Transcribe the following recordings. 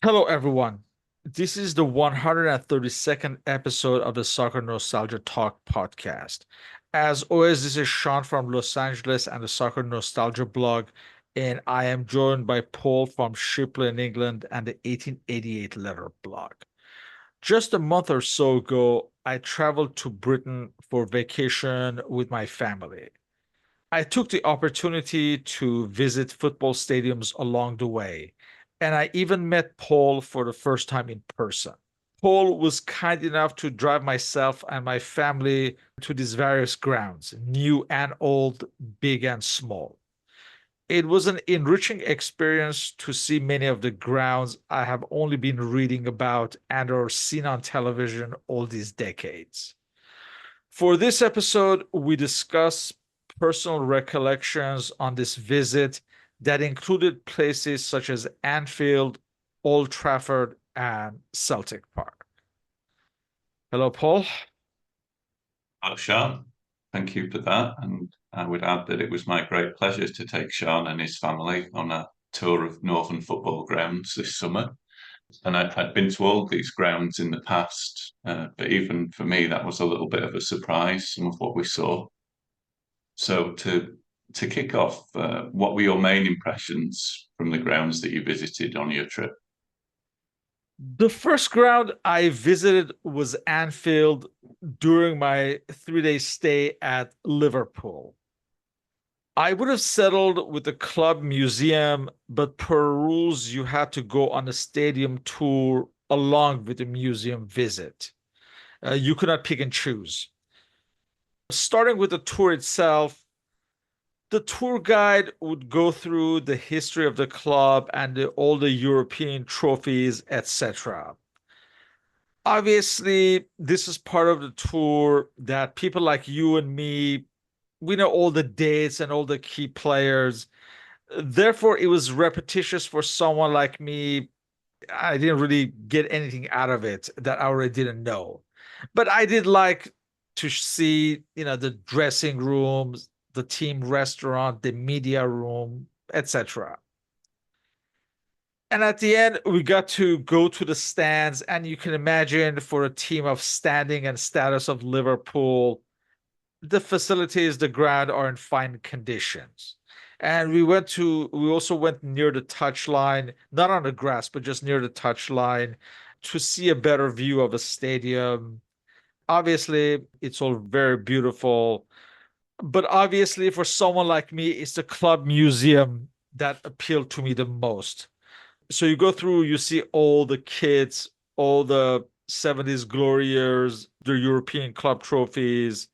Hello, everyone. This is the 132nd episode of the Soccer Nostalgia Talk podcast. As always, this is Sean from Los Angeles and the Soccer Nostalgia blog, and I am joined by Paul from Shipley in England and the 1888 Letter blog. Just a month or so ago, I traveled to Britain for vacation with my family. I took the opportunity to visit football stadiums along the way, and I even met Paul for the first time in person. Paul was kind enough to drive myself and my family to these various grounds, new and old, big and small. It was an enriching experience to see many of the grounds I have only been reading about and or seen on television all these decades. For this episode, we discuss personal recollections on this visit that included places such as Anfield, Old Trafford, and Celtic Park. Hello, Paul. Hello, Sean. Thank you for that. And I would add that it was my great pleasure to take Sean and his family on a tour of Northern football grounds this summer. And I'd been to all these grounds in the past, but even for me, that was a little bit of a surprise, some of what we saw. So to kick off, what were your main impressions from the grounds that you visited on your trip? The first ground I visited was Anfield during my 3 day stay at Liverpool. I would have settled with the club museum, but per rules, you had to go on a stadium tour along with the museum visit. You could not pick and choose. Starting with the tour itself, the tour guide would go through the history of the club and all the European trophies, etc. Obviously, this is part of the tour that people like you and me, we know all the dates and all the key players. Therefore, it was repetitious for someone like me. I didn't really get anything out of it that I already didn't know. But I did like to see, the dressing rooms, the team restaurant, the media room, etc. And at the end, we got to go to the stands, and you can imagine for a team of standing and status of Liverpool, the facilities, the ground are in fine conditions. And we also went near the touch line, not on the grass, but just near the touch line to see a better view of the stadium. Obviously, it's all very beautiful. But obviously, for someone like me, it's the club museum that appealed to me the most. So you go through, you see all the kits, all the 70s glory years, the European club trophies.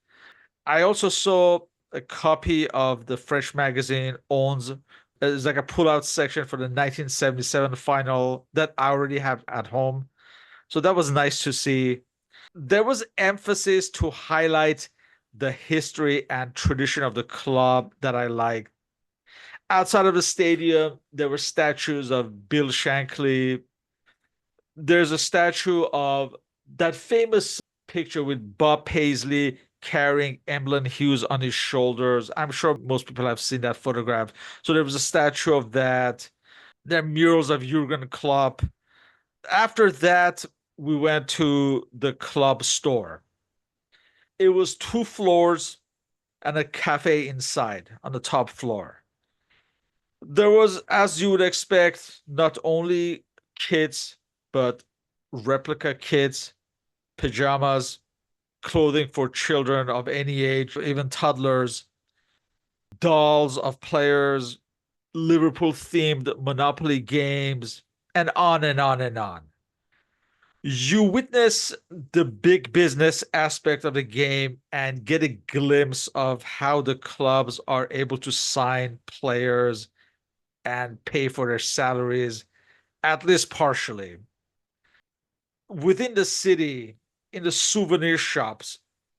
I also saw a copy of the Fresh magazine owns. It's like a pull-out section for the 1977 final that I already have at home. So that was nice to see. There was emphasis to highlight the history and tradition of the club that I liked. Outside of the stadium, there were statues of Bill Shankly. There's a statue of that famous picture with Bob Paisley carrying Emlyn Hughes on his shoulders. I'm sure most people have seen that photograph. So there was a statue of that. There are murals of Jurgen Klopp. After that, we went to the club store. It was 2 floors and a cafe inside on the top floor. There was, as you would expect, not only kids, but replica kids, pajamas, clothing for children of any age, even toddlers, dolls of players, Liverpool themed Monopoly games, and on and on and on. You witness the big business aspect of the game and get a glimpse of how the clubs are able to sign players and pay for their salaries, at least partially. Within the city, in the souvenir shops,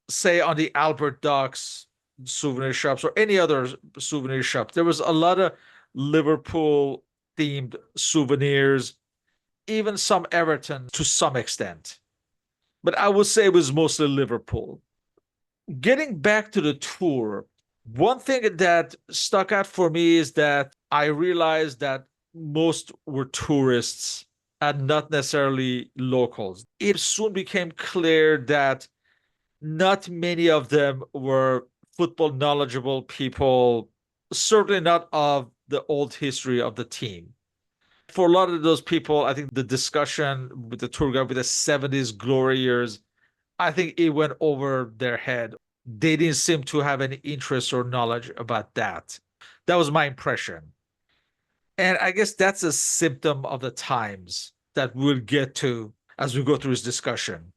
say on the Albert Docks souvenir shops or any other souvenir shop, there was a lot of Liverpool themed souvenirs, even some Everton to some extent. But I would say it was mostly Liverpool. Getting back to the tour, one thing that stuck out for me is that I realized that most were tourists and not necessarily locals. It soon became clear that not many of them were football knowledgeable people, certainly not of the old history of the team. For a lot of those people, I think the discussion with the tour guide with the 70s glory years, I think it went over their head. They didn't seem to have any interest or knowledge about that. That was my impression. And I guess that's a symptom of the times that we'll get to as we go through this discussion.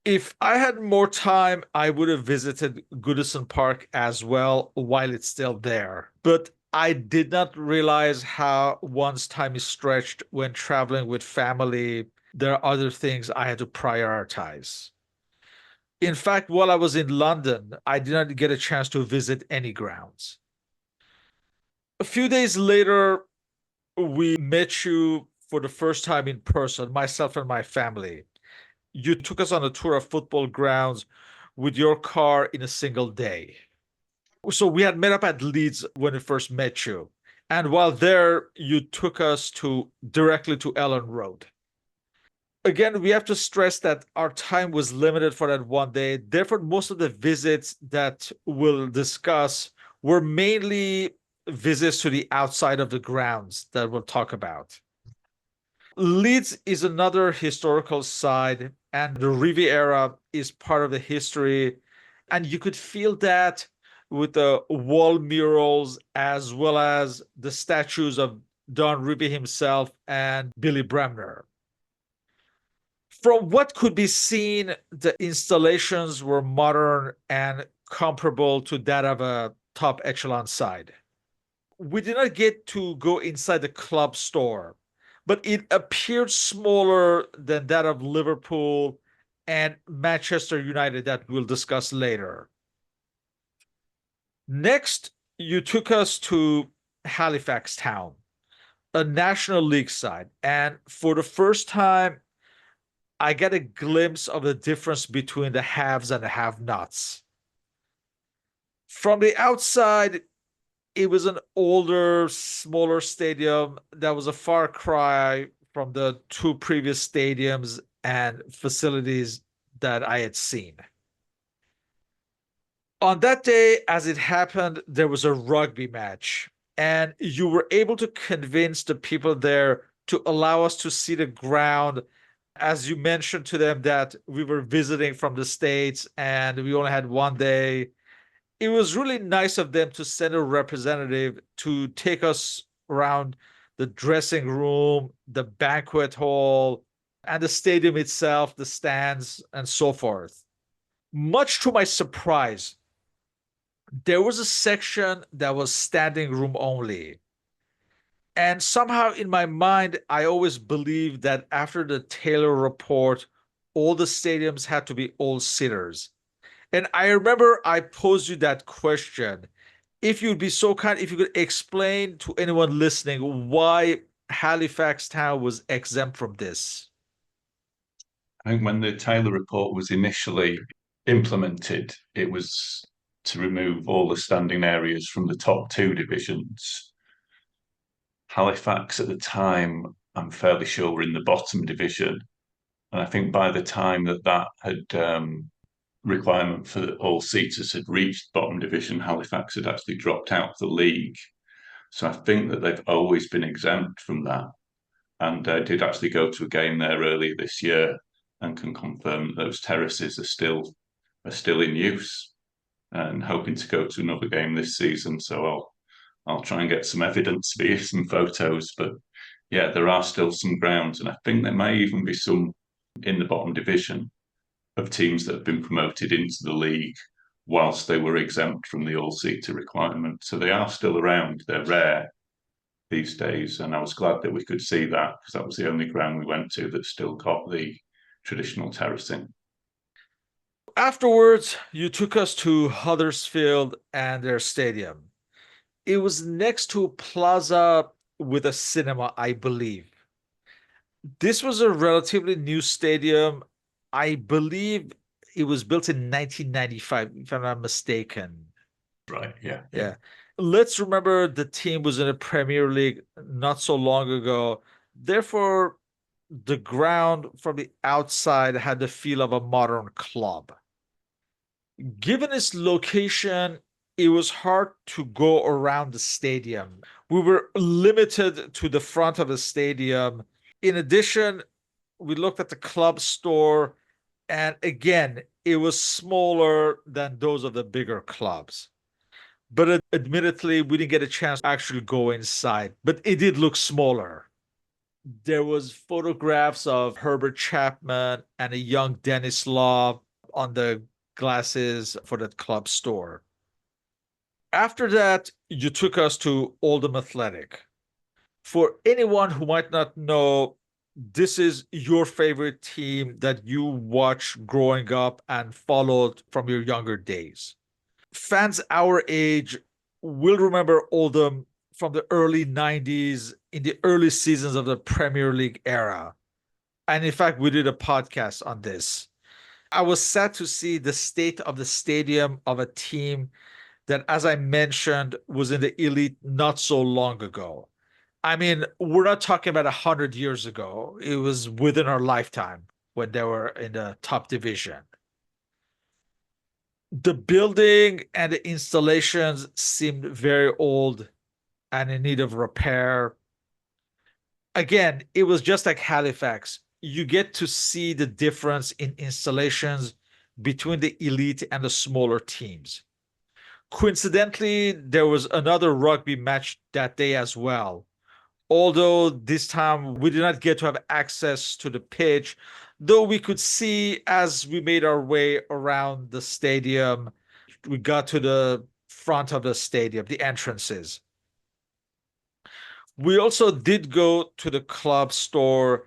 If I had more time, I would have visited Goodison Park as well while it's still there. But I did not realize how one's time is stretched when traveling with family. There are other things I had to prioritize. In fact, while I was in London, I did not get a chance to visit any grounds. A few days later, we met you for the first time in person, myself and my family. You took us on a tour of football grounds with your car in a single day. So we had met up at Leeds when we first met you. And while there, you took us directly to Ellen Road. Again, we have to stress that our time was limited for that one day. Therefore, most of the visits that we'll discuss were mainly visits to the outside of the grounds that we'll talk about. Leeds is another historical site, and the Riviera is part of the history. And you could feel that with the wall murals as well as the statues of Don Revie himself and Billy Bremner. From what could be seen, the installations were modern and comparable to that of a top echelon side. We did not get to go inside the club store, but it appeared smaller than that of Liverpool and Manchester United that we'll discuss later. Next, you took us to Halifax Town, a National League side, and for the first time, I get a glimpse of the difference between the haves and the have-nots. From the outside, it was an older, smaller stadium that was a far cry from the two previous stadiums and facilities that I had seen. On that day, as it happened, there was a rugby match, and you were able to convince the people there to allow us to see the ground. As you mentioned to them that we were visiting from the States and we only had one day, it was really nice of them to send a representative to take us around the dressing room, the banquet hall, and the stadium itself, the stands, and so forth. Much to my surprise, there was a section that was standing room only. And somehow in my mind, I always believed that after the Taylor report, all the stadiums had to be all sitters. And I remember I posed you that question. If you'd be so kind, if you could explain to anyone listening why Halifax Town was exempt from this. I think when the Taylor report was initially implemented, it was to remove all the standing areas from the top two divisions. Halifax at the time, I'm fairly sure, were in the bottom division. And I think by the time that had requirement for all seaters had reached bottom division, Halifax had actually dropped out of the league. So I think that they've always been exempt from that. And I did actually go to a game there earlier this year and can confirm that those terraces are still in use, and hoping to go to another game this season. So I'll try and get some evidence for you, some photos. But yeah, there are still some grounds, and I think there may even be some in the bottom division of teams that have been promoted into the league whilst they were exempt from the all-seater requirement. So they are still around. They're rare these days, and I was glad that we could see that because that was the only ground we went to that still got the traditional terracing. Afterwards, you took us to Huddersfield and their stadium. It was next to a plaza with a cinema, I believe. This was a relatively new stadium. I believe it was built in 1995, if I'm not mistaken. Right, yeah. Yeah. Let's remember the team was in the Premier League not so long ago. Therefore, the ground from the outside had the feel of a modern club. Given its location, it was hard to go around the stadium. We were limited to the front of the stadium. In addition, we looked at the club store, and again, it was smaller than those of the bigger clubs. But admittedly, we didn't get a chance to actually go inside, but it did look smaller. There was photographs of Herbert Chapman and a young Dennis Law on the glasses for that club store. After that, you took us to Oldham Athletic. For anyone who might not know, this is your favorite team that you watched growing up and followed from your younger days. Fans our age will remember Oldham from the early 90s in the early seasons of the Premier League era. And in fact, we did a podcast on this. I was sad to see the state of the stadium of a team that, as I mentioned, was in the elite not so long ago. I mean, we're not talking about 100 years ago. It was within our lifetime when they were in the top division. The building and the installations seemed very old and in need of repair. Again, it was just like Halifax. You get to see the difference in installations between the elite and the smaller teams. Coincidentally, there was another rugby match that day as well. Although this time we did not get to have access to the pitch, though we could see as we made our way around the stadium, we got to the front of the stadium, the entrances. We also did go to the club store,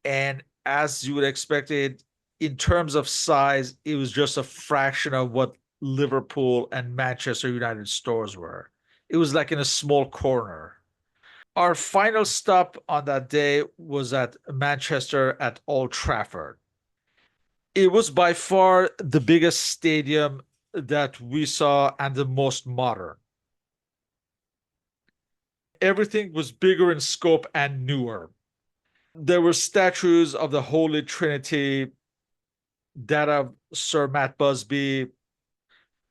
and as you would expect it, in terms of size, it was just a fraction of what Liverpool and Manchester United stores were. It was like in a small corner. Our final stop on that day was at Manchester at Old Trafford. It was by far the biggest stadium that we saw and the most modern. Everything was bigger in scope and newer. There were statues of the Holy Trinity, that of Sir Matt Busby,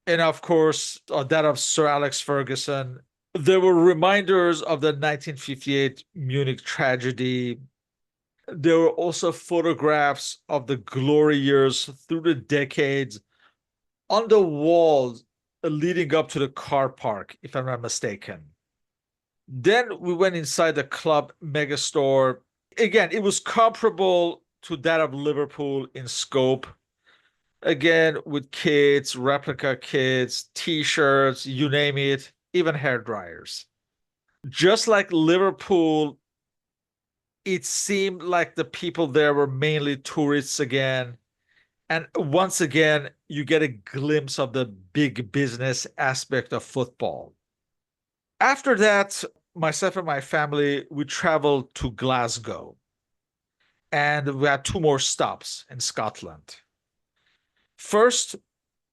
and of course, that of Sir Alex Ferguson. There were reminders of the 1958 Munich tragedy. There were also photographs of the glory years through the decades on the walls leading up to the car park, if I'm not mistaken. Then we went inside the club megastore. Again, it was comparable to that of Liverpool in scope. Again, with kits, replica kits, t-shirts, you name it, even hair dryers. Just like Liverpool, it seemed like the people there were mainly tourists again. And once again, you get a glimpse of the big business aspect of football. After that, myself and my family, we traveled to Glasgow. And we had two more stops in Scotland. First,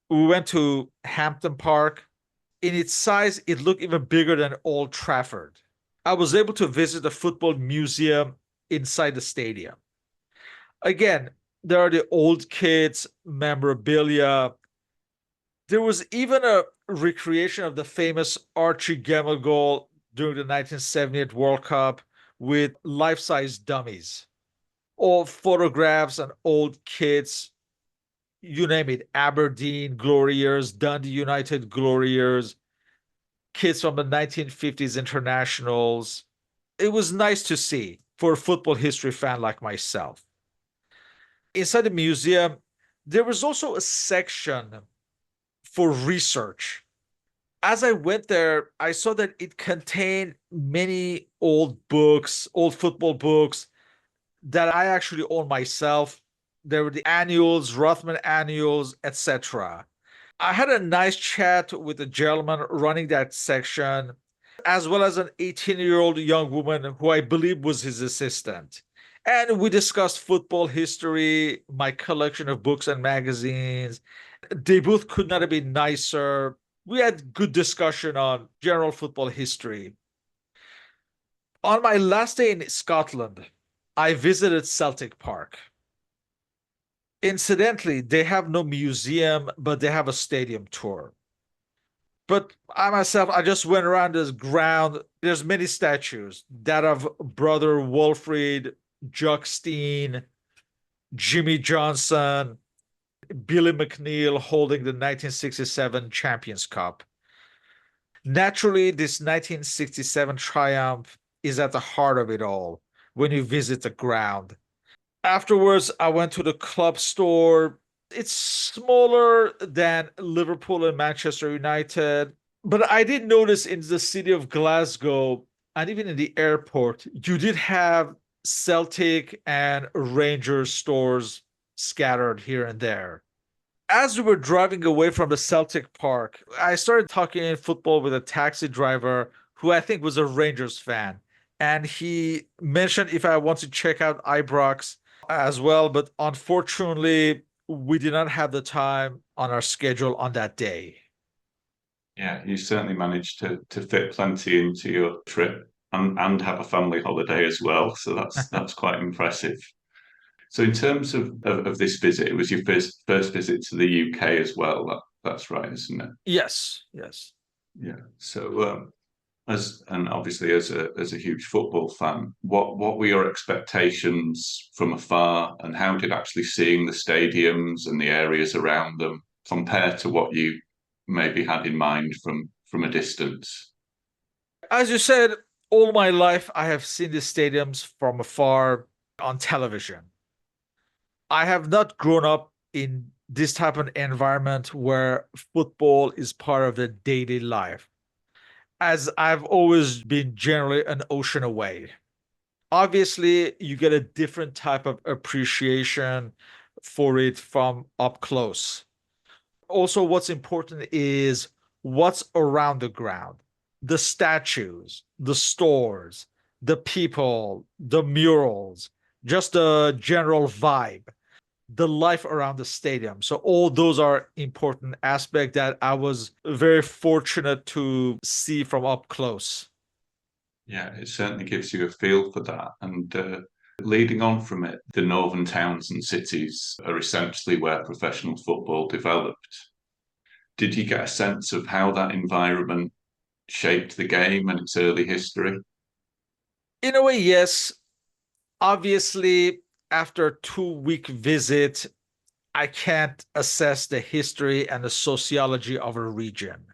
we went to Hampton Park. In its size, it looked even bigger than Old Trafford. I was able to visit the football museum inside the stadium. Again, there are the old kids, memorabilia. There was even a recreation of the famous Archie Gemmill goal during the 1978 World Cup with life-size dummies. All photographs and old kits, you name it, Aberdeen glory years, Dundee United glory years, kids from the 1950s internationals. It was nice to see for a football history fan like myself. Inside the museum, there was also a section for research. As I went there, I saw that it contained many old books, old football books that I actually own myself. There were the annuals, Rothman annuals, etc. I had a nice chat with the gentleman running that section, as well as an 18-year-old young woman who I believe was his assistant. And we discussed football history, my collection of books and magazines. They both could not have been nicer. We had good discussion on general football history. On my last day in Scotland, I visited Celtic Park. Incidentally, they have no museum, but they have a stadium tour. But I myself, I just went around this ground. There's many statues that of Brother Wilfrid, Jock Stein, Jimmy Johnson, Billy McNeil holding the 1967 Champions Cup. Naturally, this 1967 triumph is at the heart of it all when you visit the ground. Afterwards, I went to the club store. It's smaller than Liverpool and Manchester United, but I did notice in the city of Glasgow and even in the airport, you did have Celtic and Rangers stores scattered here and there. As we were driving away from the Celtic Park, I started talking in football with a taxi driver who I think was a Rangers fan. And he mentioned if I want to check out Ibrox as well, but unfortunately, we did not have the time on our schedule on that day. Yeah, you certainly managed to fit plenty into your trip and have a family holiday as well. So that's quite impressive. So in terms of this visit, it was your first visit to the UK as well. That's right, isn't it? Yes, yes. Yeah. So as and obviously as a huge football fan, what were your expectations from afar, and how did actually seeing the stadiums and the areas around them compare to what you maybe had in mind from a distance? As you said, all my life I have seen the stadiums from afar on television. I have not grown up in this type of environment where football is part of the daily life, as I've always been generally an ocean away. Obviously, you get a different type of appreciation for it from up close. Also, what's important is what's around the ground, the statues, the stores, the people, the murals, just the general vibe, the life around the stadium. So all those are important aspects that I was very fortunate to see from up close. Yeah, it certainly gives you a feel for that. And leading on from it, the northern towns and cities are essentially where professional football developed. Did you get a sense of how that environment shaped the game and its early history? In a way, yes. Obviously, after a 2 week visit, I can't assess the history and the sociology of a region.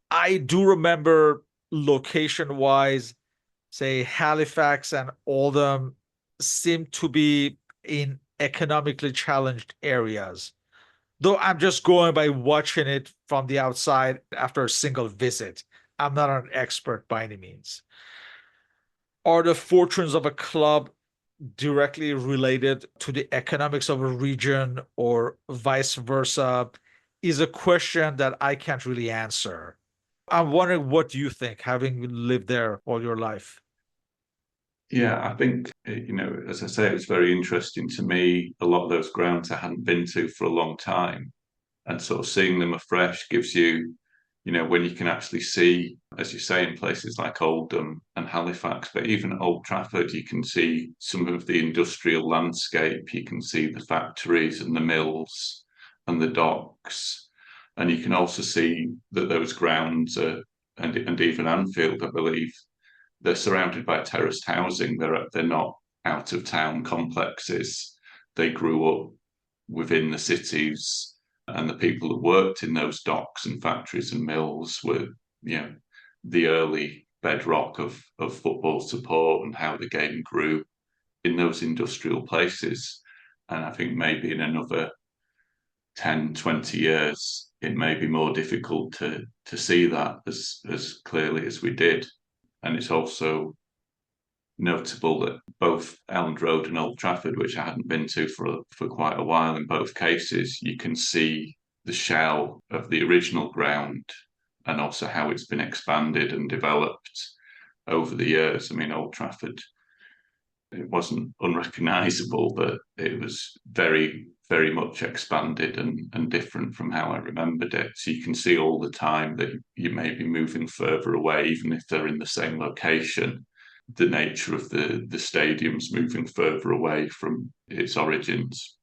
I do remember location wise, say Halifax and Oldham seem to be in economically challenged areas. Though I'm just going by watching it from the outside after a single visit. I'm not an expert by any means. Are the fortunes of a club directly related to the economics of a region or vice versa? Is a question that I can't really answer. I'm wondering what you think, having lived there all your life. Yeah, I think, as I say, it was very interesting to me. A lot of those grounds I hadn't been to for a long time. And sort of seeing them afresh gives you, when you can actually see, as you say, in places like Oldham and Halifax, but even at Old Trafford, you can see some of the industrial landscape. You can see the factories and the mills and the docks. And you can also see that those grounds are, and even Anfield, I believe, they're surrounded by terraced housing. They're not out of town complexes. They grew up within the cities, and the people that worked in those docks and factories and mills were, the early bedrock of football support and how the game grew in those industrial places. And I think maybe in another 10, 20 years, it may be more difficult to see that as clearly as we did. And it's also notable that both Elland Road and Old Trafford, which I hadn't been to for quite a while, in both cases, you can see the shell of the original ground and also how it's been expanded and developed over the years. I mean, Old Trafford, it wasn't unrecognisable, but it was very, very much expanded and different from how I remembered it. So you can see all the time that you may be moving further away, even if they're in the same location. the nature of the stadiums moving further away from its origins.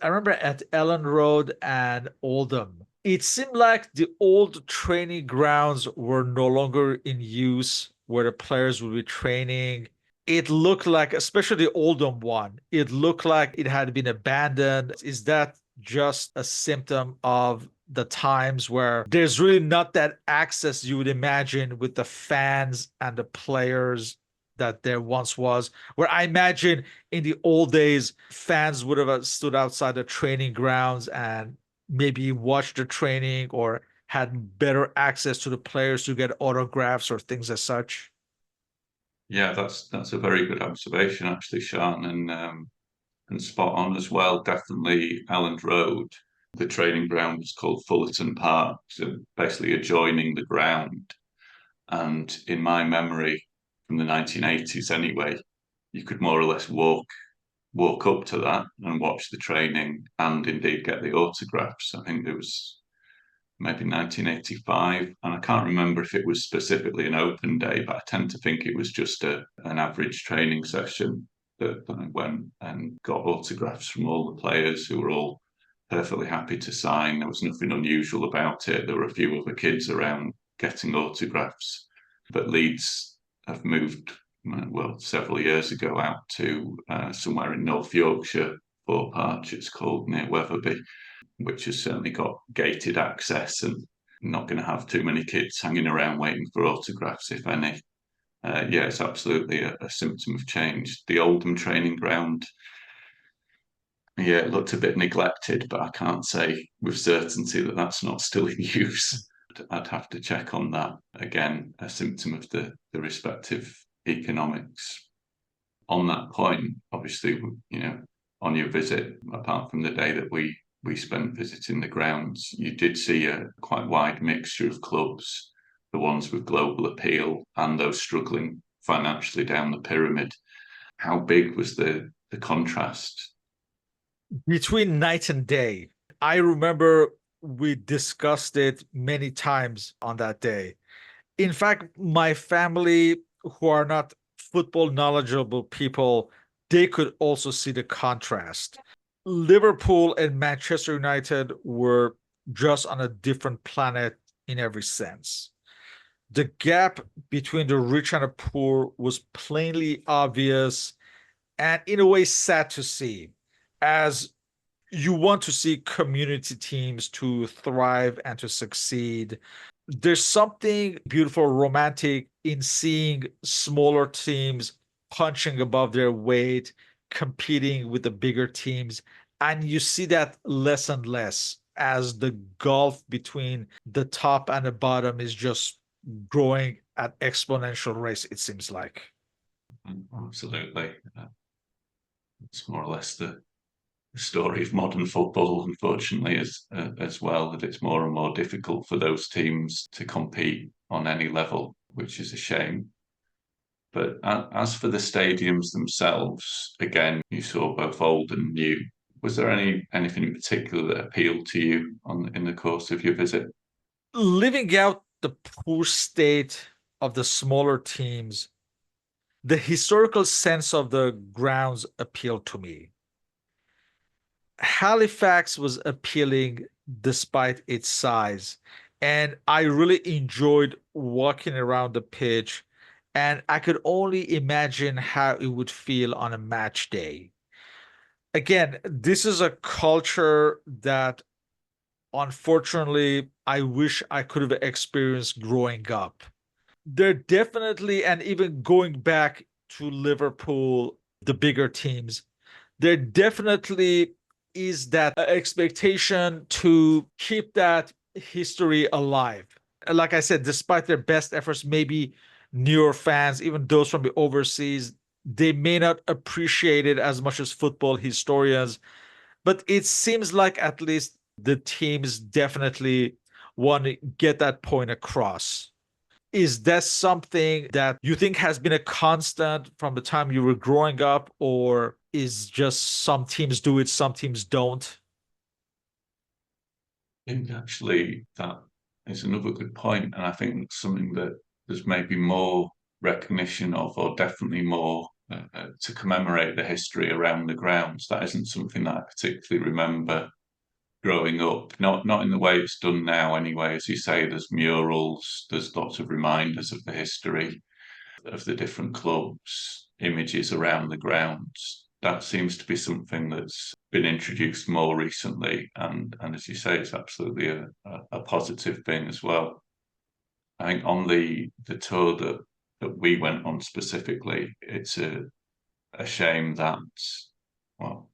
I remember at Ellen Road and Oldham, it seemed like the old training grounds were no longer in use where the players would be training. It looked like, especially the Oldham one, it looked like it had been abandoned. Is that just a symptom of the times where there's really not that access you would imagine with the fans and the players that there once was? Where I imagine in the old days, fans would have stood outside the training grounds and maybe watched the training or had better access to the players to get autographs or things as such. Yeah, that's a very good observation, actually, Sean, and spot on as well. Definitely Elland Road. The training ground was called Fullerton Park, so basically adjoining the ground. And in my memory, from the 1980s anyway, you could more or less walk up to that and watch the training and indeed get the autographs. I think there was maybe 1985, and I can't remember if it was specifically an open day, but I tend to think it was just an average training session that I went and got autographs from all the players who were all perfectly happy to sign. There was nothing unusual about it. There were a few other kids around getting autographs, but Leeds have moved, well, several years ago out to somewhere in North Yorkshire, Thorpe Arch it's called, near Wetherby, which has certainly got gated access and not going to have too many kids hanging around waiting for autographs, if any. Yeah, it's absolutely a symptom of change. The Oldham training ground, yeah, it looked a bit neglected, but I can't say with certainty that that's not still in use. I'd have to check on that. Again, a symptom of the respective economics. On that point, obviously, on your visit, apart from the day that we spent visiting the grounds, you did see a quite wide mixture of clubs, the ones with global appeal and those struggling financially down the pyramid. How big was the contrast? Between night and day. I remember we discussed it many times on that day. In fact, my family, who are not football knowledgeable people, they could also see the contrast. Liverpool and Manchester United were just on a different planet in every sense. The gap between the rich and the poor was plainly obvious and, in a way, sad to see, as you want to see community teams to thrive and to succeed. There's something beautiful, romantic in seeing smaller teams punching above their weight, competing with the bigger teams. And you see that less and less as the gulf between the top and the bottom is just growing at exponential rates, it seems like. Absolutely. It's more or less the story of modern football, unfortunately, as well, that it's more and more difficult for those teams to compete on any level, which is a shame. But as for the stadiums themselves, again, you saw both old and new. Was there anything in particular that appealed to you in the course of your visit? Living out the poor state of the smaller teams, the historical sense of the grounds appealed to me. Halifax was appealing despite its size, and I really enjoyed walking around the pitch, and I could only imagine how it would feel on a match day. Again, this is a culture that unfortunately I wish I could have experienced growing up. There definitely, and even going back to Liverpool, the bigger teams, there definitely is that expectation to keep that history alive. Like I said, despite their best efforts, maybe newer fans, even those from the overseas, they may not appreciate it as much as football historians, but it seems like at least the teams definitely want to get that point across. Is that something that you think has been a constant from the time you were growing up, or is just some teams do it, some teams don't? I think actually that is another good point, and I think it's something that there's maybe more recognition of, or definitely more to commemorate the history around the grounds. That isn't something that I particularly remember growing up. Not in the way it's done now anyway. As you say, there's murals, there's lots of reminders of the history of the different clubs, images around the grounds. That seems to be something that's been introduced more recently, and as you say, it's absolutely a positive thing as well. I think on the tour that we went on specifically, it's a shame that, well,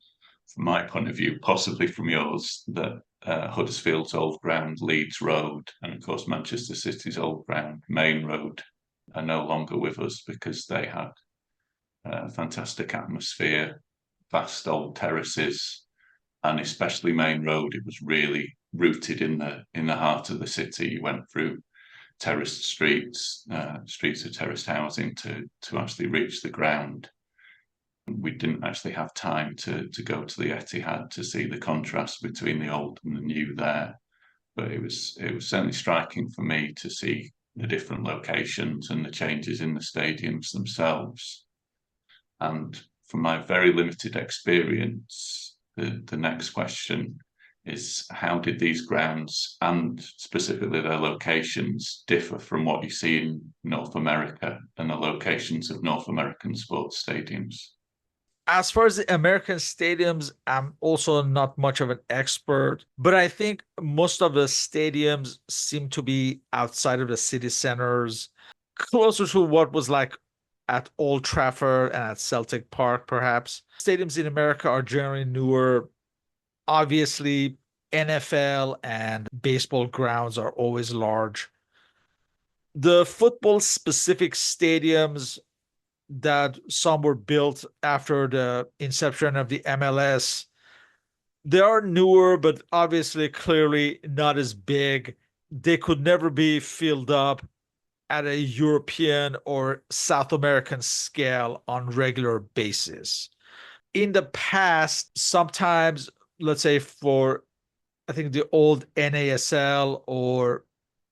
from my point of view, possibly from yours, that Huddersfield's old ground, Leeds Road, and of course Manchester City's old ground, Main Road, are no longer with us, because they had a fantastic atmosphere, vast old terraces, and especially Main Road. It was really rooted in the heart of the city. You went through terraced streets, streets of terraced housing to actually reach the ground. We didn't actually have time to go to the Etihad to see the contrast between the old and the new there, but it was certainly striking for me to see the different locations and the changes in the stadiums themselves. And from my very limited experience, the next question is, how did these grounds and specifically their locations differ from what you see in North America and the locations of North American sports stadiums? As far as the American stadiums, I'm also not much of an expert, but I think most of the stadiums seem to be outside of the city centers, closer to what was like at Old Trafford and at Celtic Park, perhaps. Stadiums in America are generally newer. Obviously, NFL and baseball grounds are always large. The football specific stadiums, that some were built after the inception of the MLS, they are newer, but obviously clearly not as big. They could never be filled up at a European or South American scale on regular basis. In the past, sometimes, let's say for, I think the old NASL or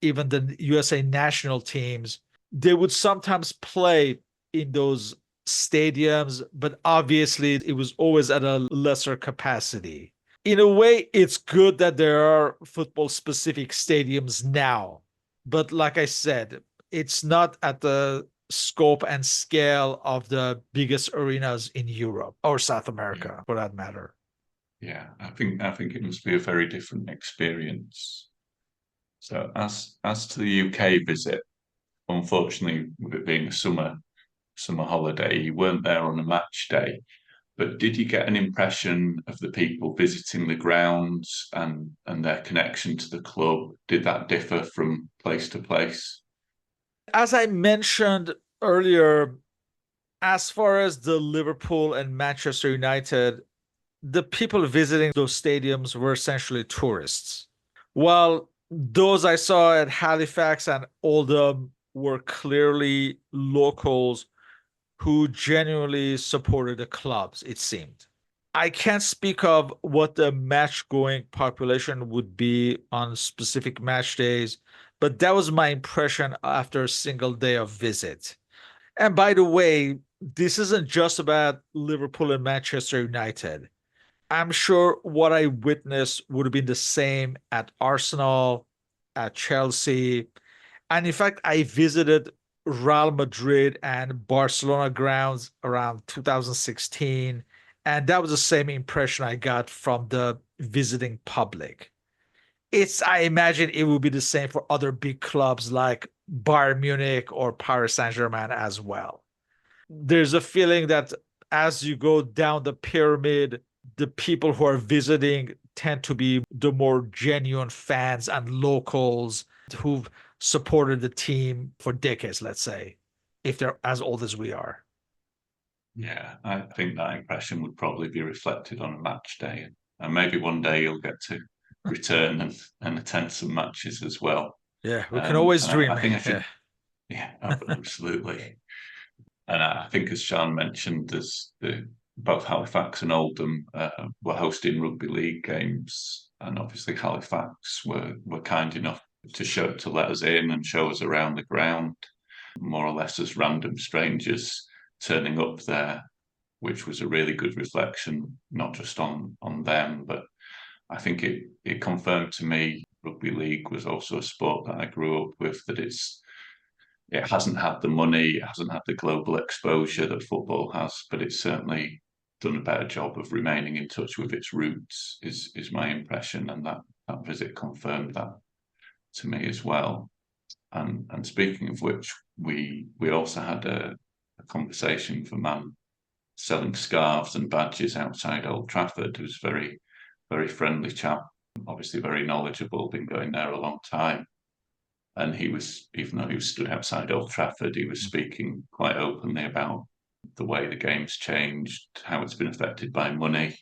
even the USA national teams, they would sometimes play in those stadiums, but obviously it was always at a lesser capacity. In a way, it's good that there are football specific stadiums now. But like I said, it's not at the scope and scale of the biggest arenas in Europe or South America, for that matter. Yeah, I think it must be a very different experience. So as to the UK visit, unfortunately, with it being a summer holiday, you weren't there on a match day. But did you get an impression of the people visiting the grounds and their connection to the club? Did that differ from place to place? As I mentioned earlier, as far as the Liverpool and Manchester United, the people visiting those stadiums were essentially tourists. While those I saw at Halifax and Oldham were clearly locals who genuinely supported the clubs, it seemed. I can't speak of what the match going population would be on specific match days, but that was my impression after a single day of visit. And by the way, this isn't just about Liverpool and Manchester United. I'm sure what I witnessed would have been the same at Arsenal, at Chelsea. And in fact, I visited Real Madrid and Barcelona grounds around 2016. And that was the same impression I got from the visiting public. I imagine it will be the same for other big clubs like Bayern Munich or Paris Saint-Germain as well. There's a feeling that as you go down the pyramid, the people who are visiting tend to be the more genuine fans and locals who've supported the team for decades, let's say, if they're as old as we are. Yeah, I think that impression would probably be reflected on a match day. And maybe one day you'll get to return and attend some matches as well. Yeah, we can always dream. I think I should, yeah, absolutely. And I think, as Sean mentioned, both Halifax and Oldham were hosting rugby league games, and obviously Halifax were kind enough to let us in and show us around the ground. more or less as random strangers turning up there, which was a really good reflection, not just on them, but I think it confirmed to me rugby league was also a sport that I grew up with, that it hasn't had the money, it hasn't had the global exposure that football has, but it's certainly done a better job of remaining in touch with its roots, is my impression, and that visit confirmed that to me as well. And speaking of which, we also had a conversation with a man selling scarves and badges outside Old Trafford, who's very, very friendly chap, obviously very knowledgeable, been going there a long time. And he was, even though he was stood outside Old Trafford, he was speaking quite openly about the way the game's changed, how it's been affected by money.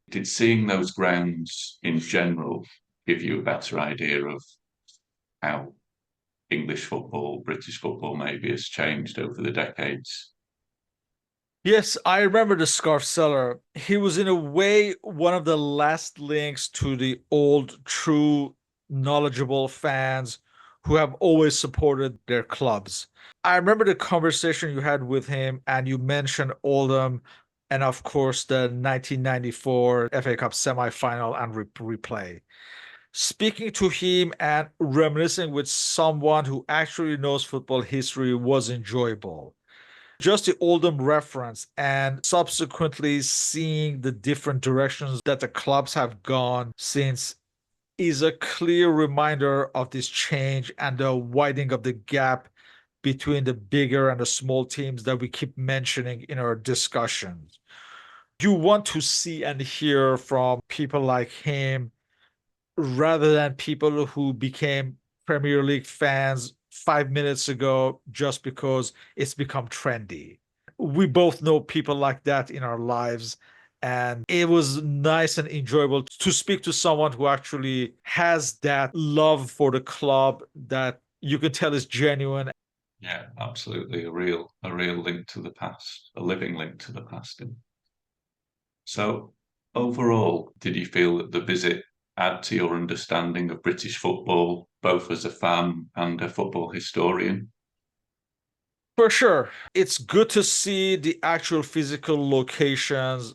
Did seeing those grounds in general give you a better idea of how English football, British football maybe has changed over the decades? Yes, I remember the scarf seller. He was, in a way, one of the last links to the old, true, knowledgeable fans who have always supported their clubs. I remember the conversation you had with him, and you mentioned Oldham and, of course, the 1994 FA Cup semi-final and replay. Speaking to him and reminiscing with someone who actually knows football history was enjoyable. Just the Oldham reference and subsequently seeing the different directions that the clubs have gone since is a clear reminder of this change and the widening of the gap between the bigger and the small teams that we keep mentioning in our discussions. You want to see and hear from people like him rather than people who became Premier League fans 5 minutes ago just because it's become trendy. We both know people like that in our lives. And it was nice and enjoyable to speak to someone who actually has that love for the club that you can tell is genuine. Yeah, absolutely. A real link to the past, a living link to the past. So overall, did you feel that the visit add to your understanding of British football, both as a fan and a football historian? For sure. It's good to see the actual physical locations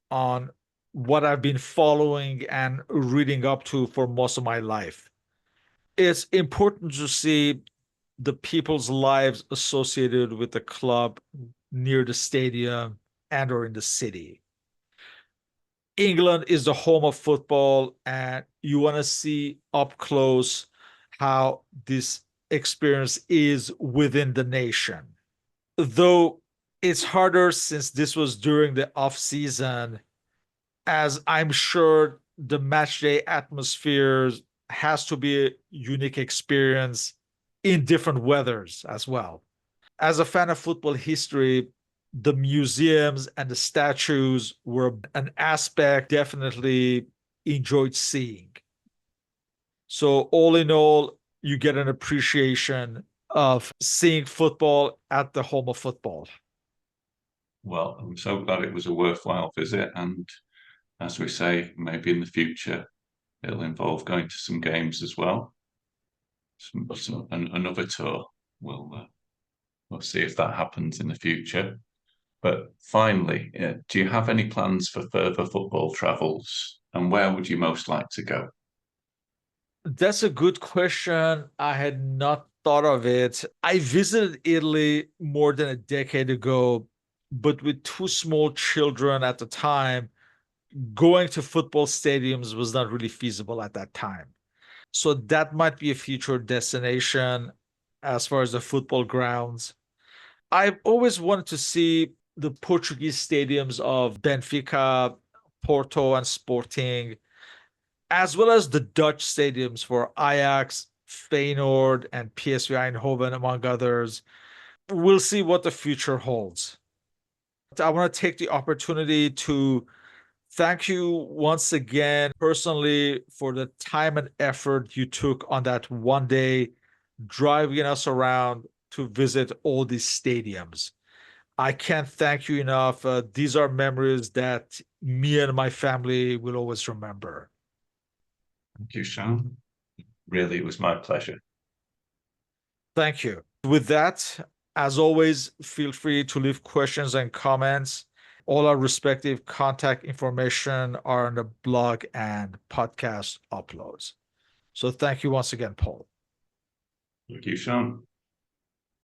on what I've been following and reading up to for most of my life. It's important to see the people's lives associated with the club near the stadium and or in the city. England is the home of football, and you want to see up close how this experience is within the nation. Though it's harder since this was during the off season, as I'm sure the match day atmosphere has to be a unique experience in different weathers as well. As a fan of football history, the museums and the statues were an aspect definitely enjoyed seeing. So all in all, you get an appreciation of seeing football at the home of football. Well, I'm so glad it was a worthwhile visit. And as we say, maybe in the future, it'll involve going to some games as well. Another tour. We'll see if that happens in the future. But finally, do you have any plans for further football travels? And where would you most like to go? That's a good question. I had not thought of it. I visited Italy more than a decade ago, but with two small children at the time, going to football stadiums was not really feasible at that time. So that might be a future destination as far as the football grounds. I've always wanted to see the Portuguese stadiums of Benfica, Porto, and Sporting, as well as the Dutch stadiums for Ajax, Feyenoord, and PSV Eindhoven, among others. We'll see what the future holds. I want to take the opportunity to thank you once again personally for the time and effort you took on that one day driving us around to visit all these stadiums. I can't thank you enough. These are memories that me and my family will always remember. Thank you, Sean. Really, it was my pleasure. Thank you. With that, As always, feel free to leave questions and comments. All our respective contact information are on the blog and podcast uploads. So thank you once again, Paul. Thank you, Sean.